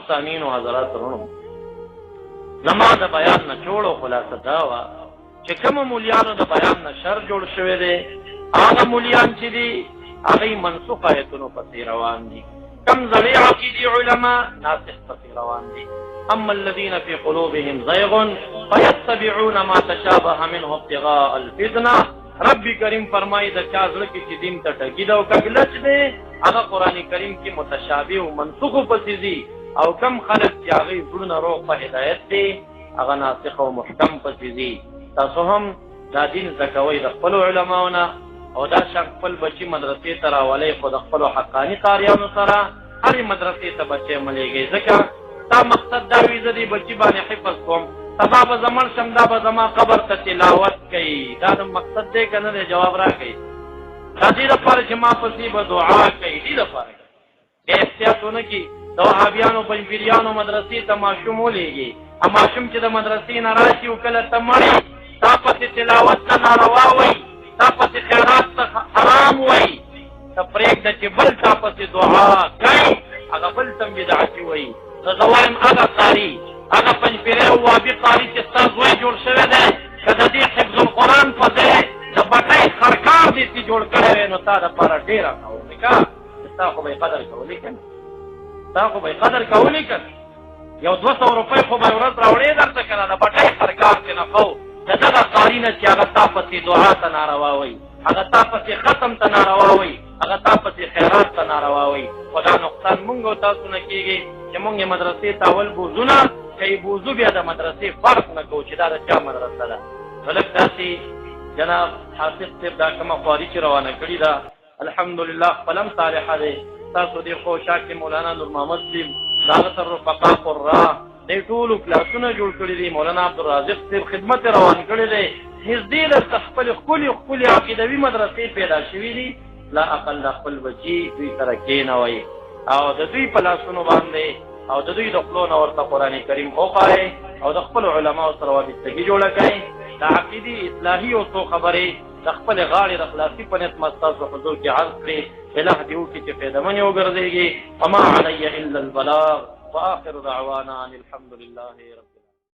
سامعین او حضرات ورونو زما د بیان نه جوړو خلاصه دا وه چې کوم مولیانو د بیان نه شر جوړ شوی دی هغه مولیان چې دي هغوی منسوخ ایتونو پسې روان دي کم زړې عقیدې علما ناسخ پسې روان دي اما الذين في قلوبهم زيغ فيتبعون ما تشابه منه ابتغاء الفتنه رب کریم فرمایي د چا زړه کې چې دین ته ټګي ده او کګلچ دی هغه قرآن کریم کې متشابه او منسوخ پسې دي او کم خلق چې هغوی زړونه روغ په هدایت دی هغه ناسخ او محکم پسې دي تاسو هم دا دین زده کوئ د خپلو علماو نه او دا شان خپل بچي مدرسې ته راولئ خو د خپلو حقاني قاریانو سره هرې مدرسې ته بچی مه لېږئ ځکه دا مقصد دا وي زه دې بچي باندې حفظ کوم سبا به زه مړ شم دا به زما قبر ته تلاوت کوي دا د مقصد دی که نه دی جواب راکوئ دا دې دپاره چې ما پسې به دعا کوي دې دپاره بیا احتیاط ونه کړي د وهابیانو پنجپیریانو مدرسې ته ماشوم ولېږي ماشوم چې د مدرسې نه راشي او کله ته مړې تا پسې تلاوت ته ناروا وایي تا پسې خیرات ته حرام وایي ته پرېږده چې بل تا پسې دعا کوي هغه بل ته بدعتي وایي نو زه وایم هغه قاري هغه پنجپیری او وابي قاري چې ستا زوی جوړ شوی دی که د دې حفظ القرآن په ځای د بټۍ خرکار دې چې جوړ کړی وی نو تا دپاره ډېره ښه وه ځکه چې ستا خو به یې قدر کولی که نه ستا خو به یې قدر کولی که نه یو 200 روپۍ خو به یې ورځ راوړې درته که نه د بټۍ خرکار چې نه ښه د دغه قاري نه چې هغه تا پسې دعا ته ناروا وایي هغه تا پسې ختم ته ناروا وایي هغه تا پسې خیرات ته ناروا وایي خو دا نقصان مونږ او تاسو نه کېږي چې مونږ یې مدرسې ته اول بوزو نه که یې بوزو بیا د مدرسې فرق نه کوو چې دا د چا مدرسه ده نو لږ داسې جناب حافظ صاحب دا کومه خواري چې روانه کړې ده الحمدلله خپله هم صالحه دی تاسو دې خو شا کې مولانا نور محمد صاحب د هغه سره رفقا قرا دی ټولو کلاسونه جوړ کړي دي مولانا عبدالرازق صاحب خدمت یې روان کړی دی نږدې درته خپلې ښکلې عقیدوي مدرسې پیدا شوي دي لا اقل د خپل بچي دوی سره کېنوئ او د دوی په لاسونو باندې او د دوی د خولو نه ورته قرآن کریم وښایئ او د خپلو علماو سره وابستګي جوړه کړئ د عقیدې اصلاحي او څو خبرې د خپلې غاړې د خلاصي په نیت ما ستاسو حضور کې عرض کړې الهه دې وکړي چې فایدهمنې وګرځېږي وما علی الا البلاغ واخر دعوانا ان الحمد لله رب